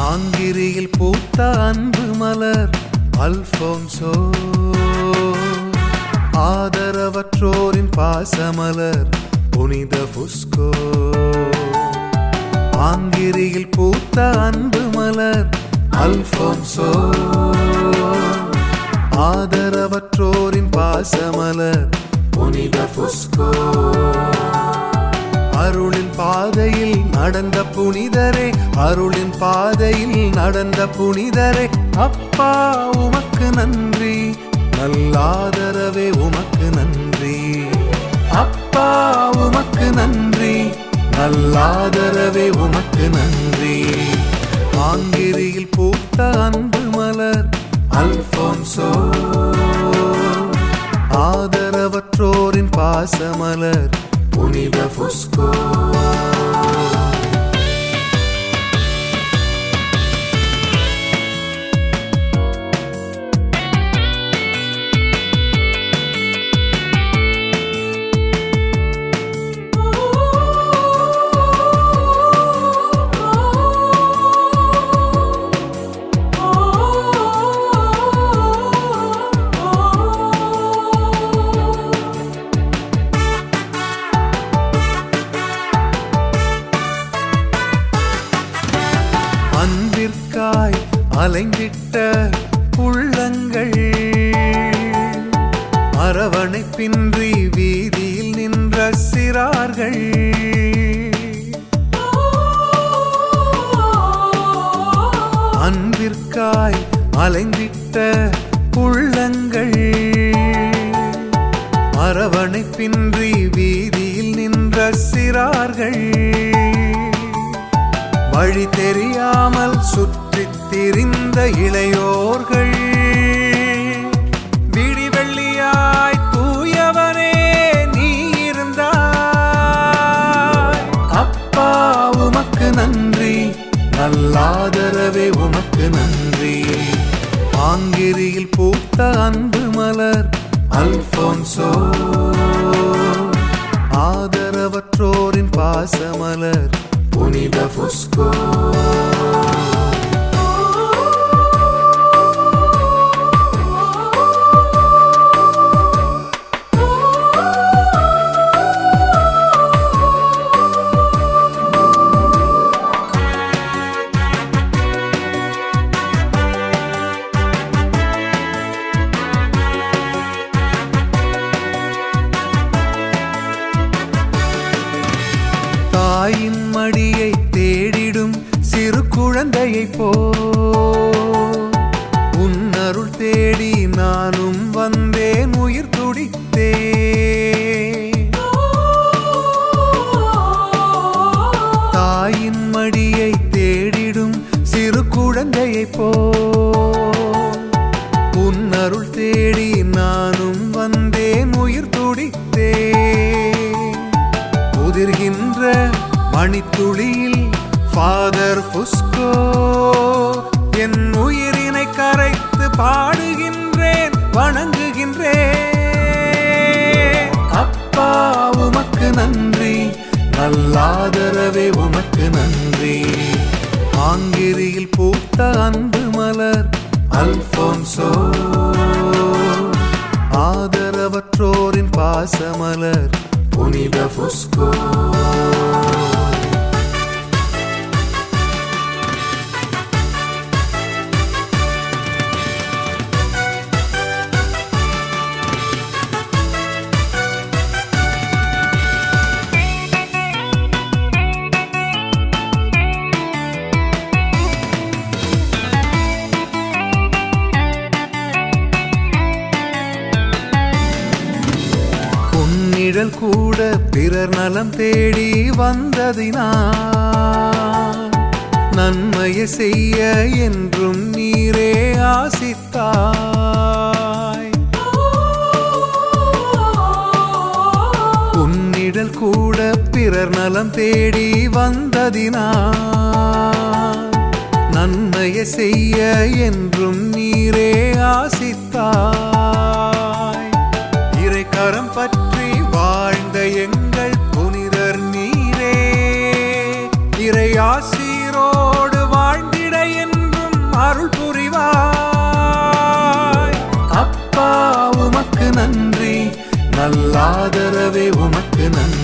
ஆங்கிரியில் பூத்த அன்பு மலர் அல்போன்சோ, ஆதரவற்றோரின் பாசமலர் புனித புஸ்கோ. ஆங்கிரியில் பூத்த அன்பு மலர் அல்போன்சோ, ஆதரவற்றோரின் பாசமலர் புனித புஸ்கோ. அருளின் பாதையில் நடந்த புனிதரே, அருளின் பாதையில் நடந்த புனிதரே, அப்பா உமக்கு நன்றி, நல்லாதரவே உமக்கு நன்றி. அப்பா உமக்கு நன்றி, நல்லாதரவே உமக்கு நன்றி. ஆங்கிரியில் பூத்த அன்பு மலர் அல்போன்சோ, ஆதரவற்றோரின் பாசமலர் புனித புஸ்கோ. அன்பிற்காய் அலைந்திட்ட உள்ளங்கள், அரவணைப்பின்றி வீதியில் நின்ற சிறார்கள், அன்பிற்காய் அலைந்திட்ட உள்ளங்கள், அரவணைப்பின்றி வீதியில் நின்ற சிறார்கள், வழி தெரியாமல் சுற்றித் திரிந்த இளையோர்கள், விடிவெள்ளியாய் தூயவனே நீ இருந்தாய். அப்பா உமக்கு நன்றி, நல்லாதரவே உமக்கு நன்றி. ஆங்கிரியில் பூத்த அன்பு மலர் அல்போன்சோ, ஆதரவற்றோரின் பாசமலர் புனித புஸ்கோ. தாயின் மடியை தேடிடும் சிறு குழந்தையைப் போல் உன்னருள் தேடி நானும் வந்தேன், உயிர் துடித்தேன். தாயின் மடியை தேடிடும் சிறு குழந்தையைப் போல் உன்னருள் தேடி நானும் வந்தேன், உயிர் துடித்தேன். உதிர்கின்ற மணித்துளியில் ஃபாதர் புஸ்கோ, என் உயிரினை கரைத்து பாடுகின்றேன், வணங்குகின்றேன். அப்பா உமக்கு நன்றி, நல்லாதரவே உமக்கு நன்றி. ஆங்கிரியில் பூத்த அன்பு மலர் அல்போன்சோ, ஆதரவற்றோரின் பாசமலர் புனித புஸ்கோ. நிழல் கூட பிறர் நலம் தேடி வந்ததினால் நன்மையை செய்ய என்றும் நீரே ஆசித்தாய். உன்னிடல் கூட பிறர் நலம் தேடி வந்ததினால் நன்மையை செய்ய என்றும் நீரே ஆசித்தாய். இறைக்கரம் பற்றி வாழ்ந்த எங்கள் புனிதர் நீரே, இறை ஆசீரோடு வாழ்ந்திட ஆதரவே உமக்கு நன்றி.